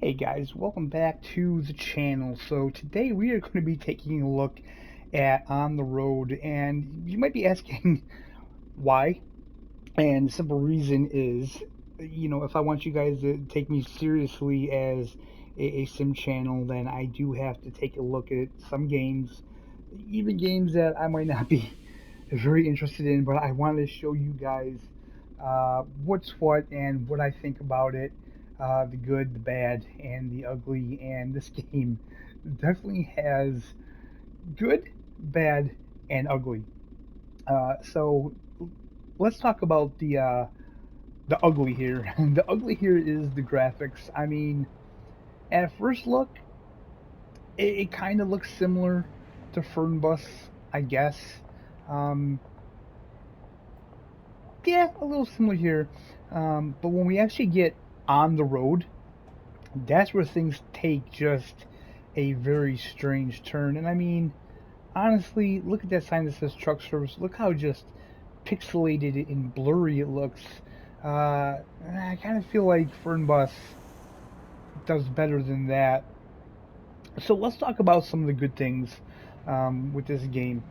Hey guys, welcome back to the channel. So today we are going to be taking a look at On the Road, and you might be asking why. And the simple reason is, if I want you guys to take me seriously as a sim channel, then I do have to take a look at some games, even games that I might not be very interested in, but I want to show you guys what's what and what I think about it, the good, the bad, and the ugly. And this game definitely has good, bad, and ugly. So let's talk about the ugly here. The ugly here is the graphics. I mean, at first look, it kind of looks similar to Fernbus, I guess. Um, yeah, a little similar here. But when we actually get on the road, that's where things take just a very strange turn. And I mean, honestly, look at that sign that says truck service. Look how just pixelated and blurry it looks. I kind of feel like Fernbus does better than that. So let's talk about some of the good things with this game.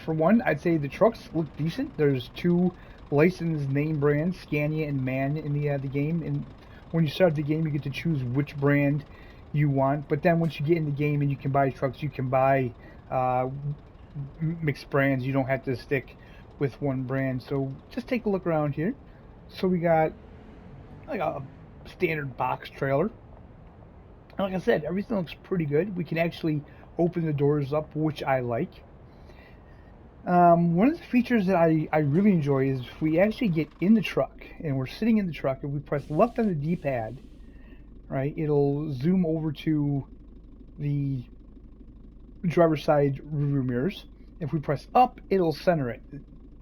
For one, I'd say the trucks look decent. There's two licensed name brands, Scania and MAN, in the game. And when you start the game, you get to choose which brand you want. But then once you get in the game and you can buy trucks, you can buy uh, mixed brands. You don't have to stick with one brand. So just take a look around here. So we got like a standard box trailer. And like I said, everything looks pretty good. We can actually open the doors up, which I like. One of the features that I really enjoy is if we actually get in the truck and we're sitting in the truck and we press left on the D-pad, right, it'll zoom over to the driver's side rearview mirrors. If we press up, it'll center it.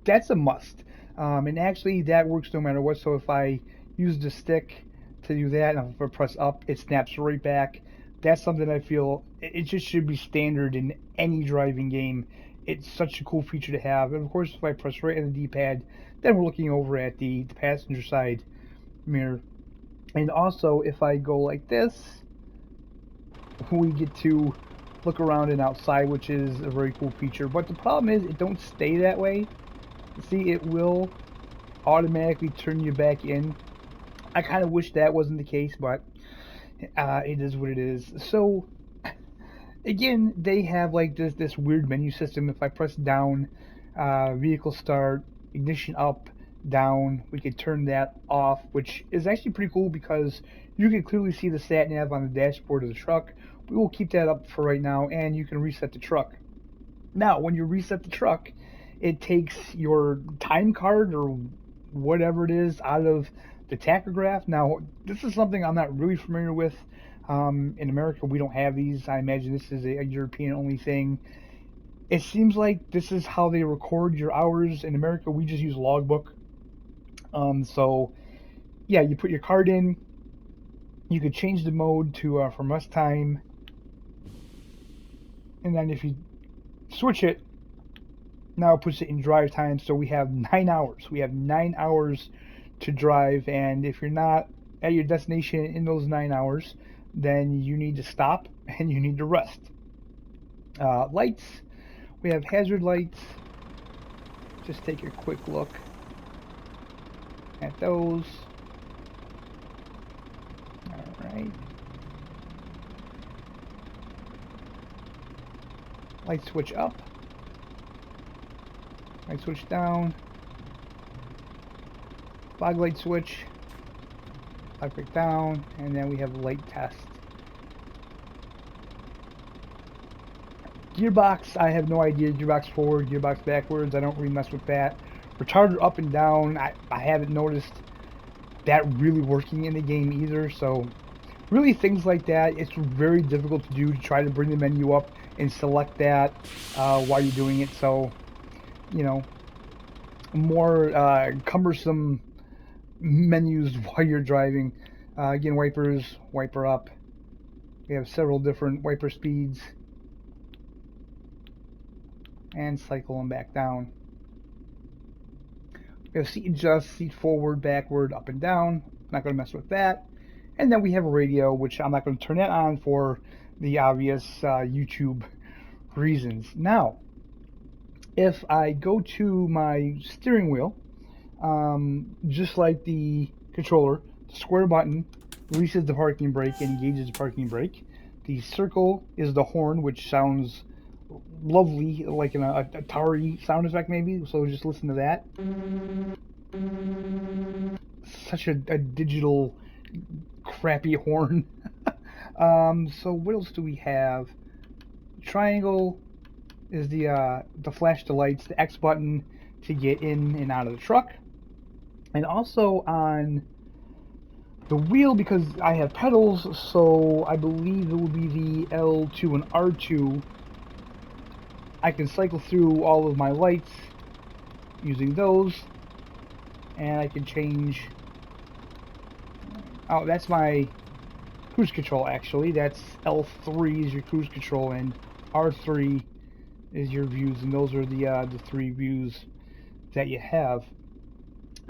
That's a must. And actually that works no matter what. So if I use the stick to do that, and if I press up, it snaps right back. That's something I feel it just should be standard in any driving game. It's such a cool feature to have. And of course, if I press right on the D-pad, then we're looking over at the passenger side mirror. And also, if I go like this, we get to look around and outside, which is a very cool feature. But the problem is, it don't stay that way. See, it will automatically turn you back in. I kind of wish that wasn't the case, but it is what it is. So again, they have like this weird menu system. If I press down, vehicle start, ignition up, down, we could turn that off, which is actually pretty cool because you can clearly see the sat nav on the dashboard of the truck. We will keep that up for right now, and you can reset the truck. Now, when you reset the truck, it takes your time card or whatever it is out of the tachograph. Now, this is something I'm not really familiar with. In America, we don't have these. I imagine this is a European only thing. It seems like this is how they record your hours. In America, we just use logbook. So, yeah, you put your card in. You could change the mode to from rest time. And then if you switch it, now it puts it in drive time. So we have 9 hours. We have 9 hours to drive. And if you're not at your destination in those 9 hours, then you need to stop and you need to rest. Lights, we have hazard lights. Just take a quick look at those. All right. Light switch up. Light switch down. Fog light switch. Fog light down. And then we have light test. Gearbox, I have no idea. Gearbox forward, gearbox backwards. I don't really mess with that. Retarder up and down, I haven't noticed that really working in the game either. So really things like that, it's very difficult to do, to try to bring the menu up and select that while you're doing it. So, more cumbersome menus while you're driving. Again, wipers, wiper up. We have several different wiper speeds. And cycle them back down. We have seat adjust, seat forward, backward, up and down. Not going to mess with that. And then we have a radio, which I'm not going to turn that on for the obvious YouTube reasons. Now, if I go to my steering wheel, just like the controller, the square button releases the parking brake and engages the parking brake. The circle is the horn, which sounds lovely, like an Atari sound effect maybe, so just listen to that. Such a digital crappy horn. So what else do we have? Triangle is the flash the lights, the X button to get in and out of the truck. And also on the wheel, because I have pedals, so I believe it will be the L2 and R2. I can cycle through all of my lights using those, and I can change. Oh, that's my cruise control actually. That's L3 is your cruise control, and R3 is your views, and those are the three views that you have.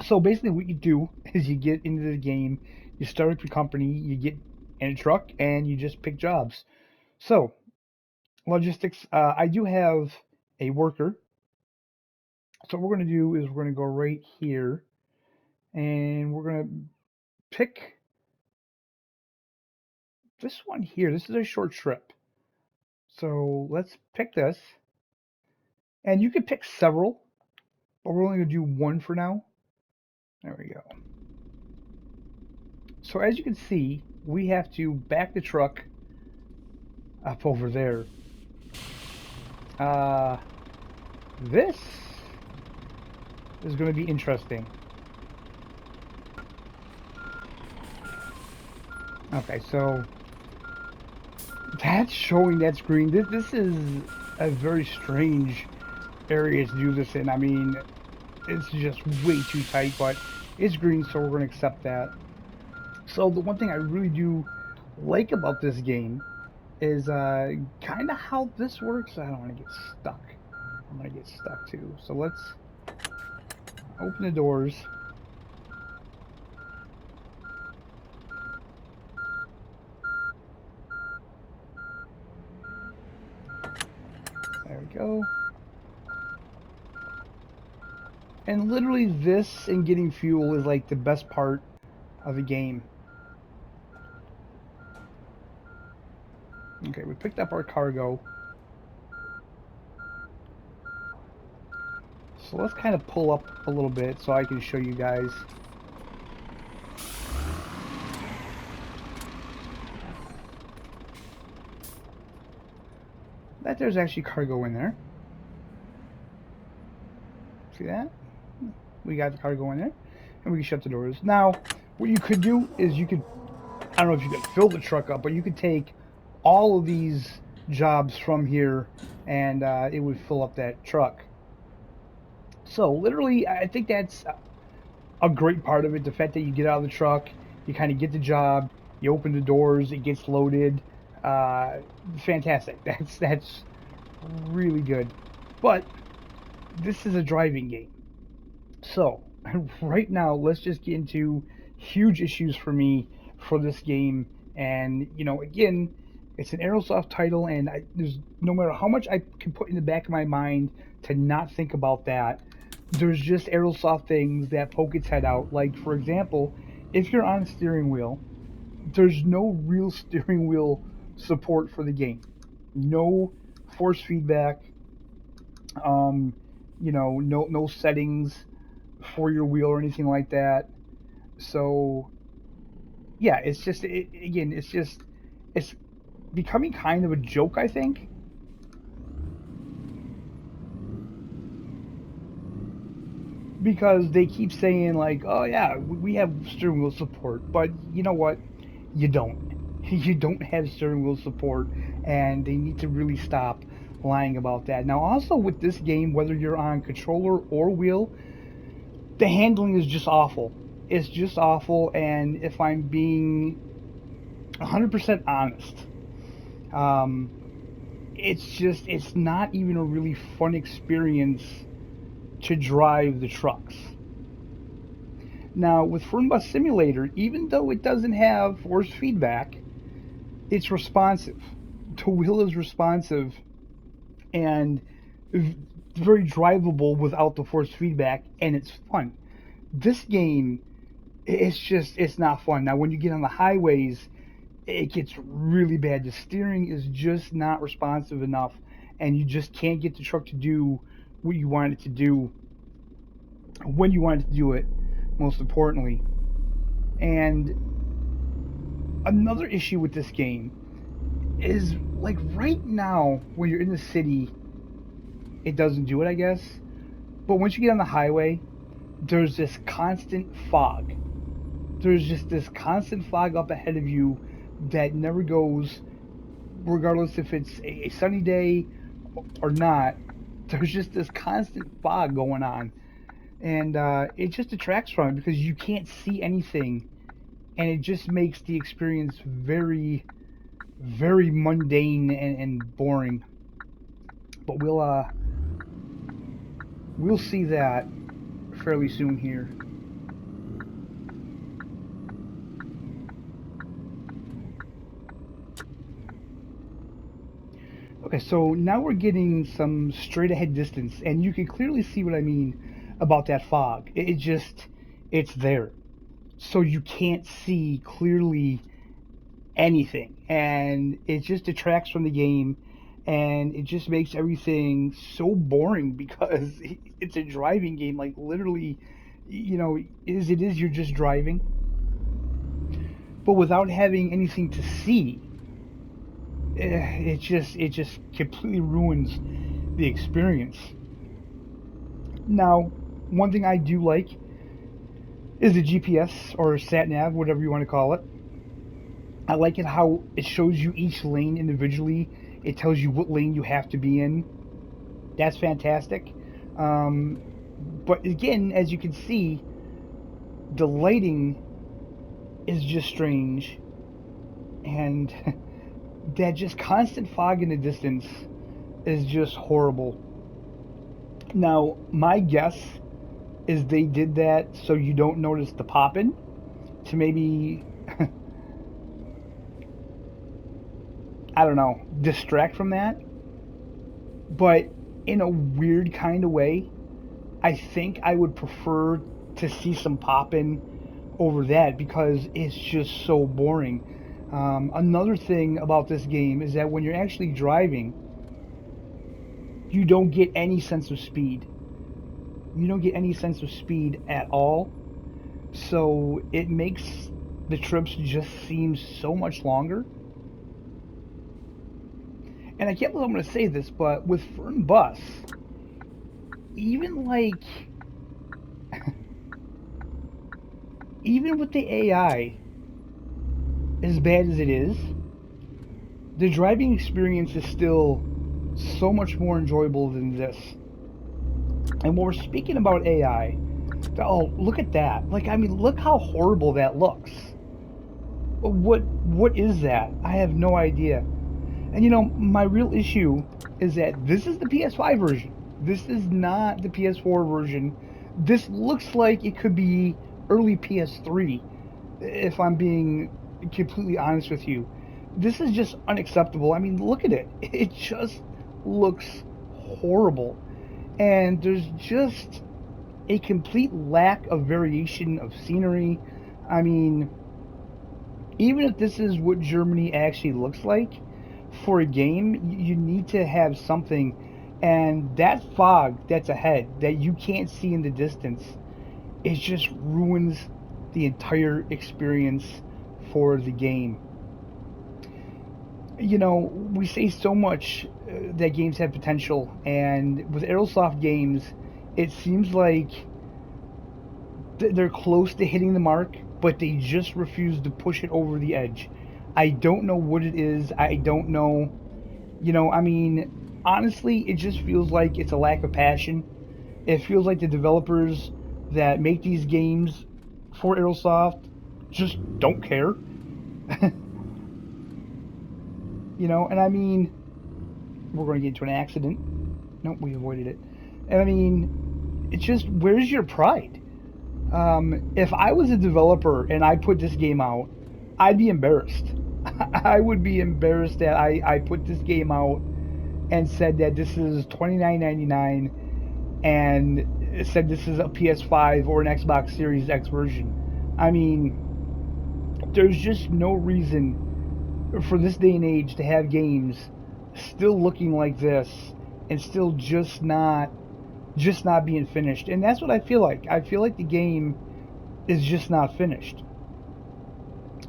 So basically what you do is you get into the game, you start up your company, you get in a truck, and you just pick jobs. So, logistics, I do have a worker. So what we're going to do is we're going to go right here, and we're going to pick this one here. This is a short trip. So let's pick this. And you can pick several, but we're only going to do one for now. There we go. So as you can see, we have to back the truck up over there. This is going to be interesting. Okay, so that's showing that's green. This is a very strange area to do this in. I mean, it's just way too tight, but it's green, so we're going to accept that. So the one thing I really do like about this game is kind of how this works. I don't want to get stuck. I'm going to get stuck too. So let's open the doors. There we go. And literally this and getting fuel is like the best part of the game. Okay, we picked up our cargo. So let's kind of pull up a little bit so I can show you guys. That there's actually cargo in there. See that? We got the cargo in there. And we can shut the doors. Now, what you could do is you could, I don't know if you could fill the truck up, but you could take all of these jobs from here and it would fill up that truck. So literally, I think that's a great part of it. The fact that you get out of the truck, you kind of get the job, you open the doors, it gets loaded. Fantastic. That's really good. But this is a driving game. So right now, let's just get into huge issues for me for this game. And you know, again, it's an Aerosoft title, and there's no matter how much I can put in the back of my mind to not think about that, there's just Aerosoft things that poke its head out. Like for example, if you're on a steering wheel, there's no real steering wheel support for the game. No force feedback. You know, no settings for your wheel or anything like that. So yeah, it's just again, it's becoming kind of a joke, I think. Because they keep saying like, oh yeah, we have steering wheel support, but you know what? You don't. You don't have steering wheel support, and they need to really stop lying about that. Now, also with this game, whether you're on controller or wheel, the handling is just awful. It's just awful, and if I'm being 100% honest, um, it's not even a really fun experience to drive the trucks. Now, with Fernbus Simulator, even though it doesn't have force feedback, it's responsive. The wheel is responsive and very drivable without the force feedback, and it's fun. This game, it's not fun. Now, when you get on the highways, it gets really bad. The steering is just not responsive enough, and you just can't get the truck to do what you want it to do when you want it to do it, most importantly. And another issue with this game is, like, right now when you're in the city, it doesn't do it, I guess. But once you get on the highway, there's this constant fog. There's just this constant fog up ahead of you that never goes, regardless if it's a sunny day or not. There's just this constant fog going on. And it just detracts from it because you can't see anything. And it just makes the experience very, very mundane and boring. But we'll see that fairly soon here. Okay, so now we're getting some straight ahead distance, and you can clearly see what I mean about that fog. It's there. So you can't see clearly anything, and it just detracts from the game, and it just makes everything so boring because it's a driving game. Like, literally, as it is, you're just driving, but without having anything to see. It just completely ruins the experience. Now, one thing I do like is the GPS or sat nav, whatever you want to call it. I like it how it shows you each lane individually. It tells you what lane you have to be in. That's fantastic. But again, as you can see, the lighting is just strange, and that just constant fog in the distance is just horrible. Now, my guess is they did that so you don't notice the popping, to maybe I don't know, distract from that. But in a weird kind of way, I think I would prefer to see some popping over that because it's just so boring. Another thing about this game is that when you're actually driving, you don't get any sense of speed. You don't get any sense of speed at all. So it makes the trips just seem so much longer. And I can't believe I'm going to say this, but with Fernbus, even like, even with the AI, as bad as it is, the driving experience is still so much more enjoyable than this. And when we're speaking about AI, oh, look at that. Like, I mean, look how horrible that looks. What is that? I have no idea. And my real issue is that this is the PS5 version. This is not the PS4 version. This looks like it could be early PS3, if I'm being completely honest with you. This is just unacceptable. I mean, look at it. It just looks horrible. And there's just a complete lack of variation of scenery. I mean, even if this is what Germany actually looks like, for a game, you need to have something. And that fog that's ahead, that you can't see in the distance, it just ruins the entire experience for the game. We say so much that games have potential, and with Aerosoft games, it seems like they're close to hitting the mark, but they just refuse to push it over the edge. I don't know what it is. I don't know. I mean, honestly, it just feels like it's a lack of passion. It feels like the developers that make these games for Aerosoft just don't care. And I mean, we're going to get into an accident. Nope, we avoided it. And I mean, it's just, where's your pride? If I was a developer and I put this game out, I'd be embarrassed. I would be embarrassed that I put this game out and said that this is $29.99 and said this is a PS5 or an Xbox Series X version. I mean, there's just no reason for this day and age to have games still looking like this and still just not being finished. And that's what I feel like. I feel like the game is just not finished.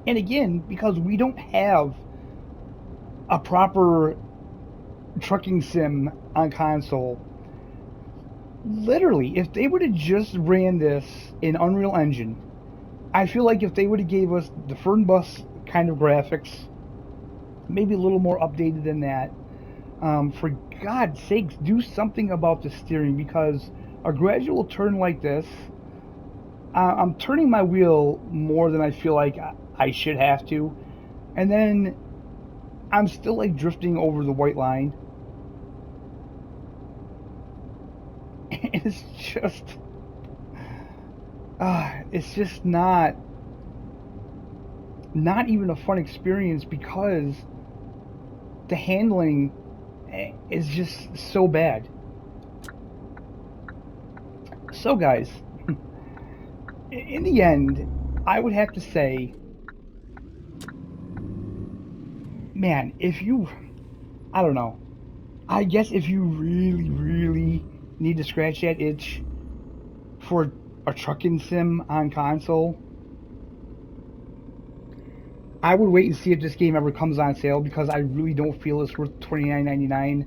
And again, because we don't have a proper trucking sim on console, literally, if they would have just ran this in Unreal Engine, I feel like if they would have gave us the Fernbus kind of graphics, maybe a little more updated than that, for God's sakes, do something about the steering, because a gradual turn like this, I'm turning my wheel more than I feel like I should have to, and then I'm still like drifting over the white line. It's just not even a fun experience, because the handling is just so bad. So guys, in the end, I would have to say, man, I don't know, I guess if you really, really need to scratch that itch for a trucking sim on console, I would wait and see if this game ever comes on sale, because I really don't feel it's worth $29.99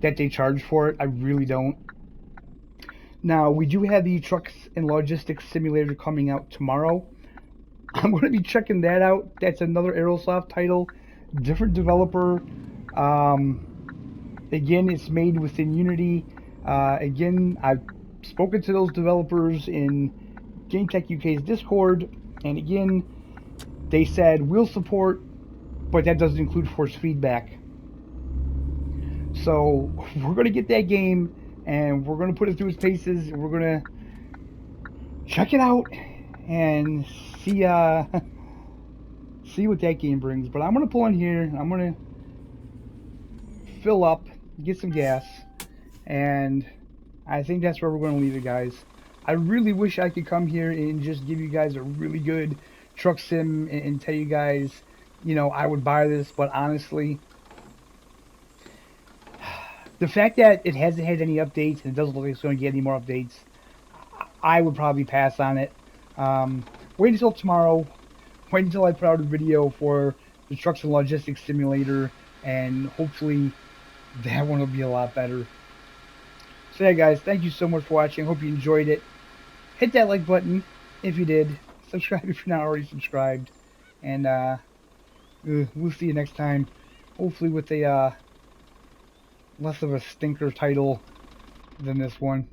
that they charge for it. I really don't. Now, we do have the Trucks and Logistics Simulator coming out tomorrow. I'm going to be checking that out. That's another Aerosoft title, different developer. Again, it's made within Unity. Again, I've spoken to those developers in GameTech UK's Discord, and again, they said we'll support, but that doesn't include force feedback. So we're going to get that game, and we're going to put it through its paces, and we're going to check it out and see see what that game brings. But I'm going to pull in here, I'm going to fill up, get some gas, and I think that's where we're going to leave it, guys. I really wish I could come here and just give you guys a really good truck sim and tell you guys, you know, I would buy this, but honestly, the fact that it hasn't had any updates and it doesn't look like it's going to get any more updates, I would probably pass on it. Wait until tomorrow. Wait until I put out a video for the Trucks and Logistics Simulator, and hopefully that one will be a lot better. So yeah, guys, thank you so much for watching. Hope you enjoyed it. Hit that like button if you did. Subscribe if you're not already subscribed. And we'll see you next time. Hopefully with a less of a stinker title than this one.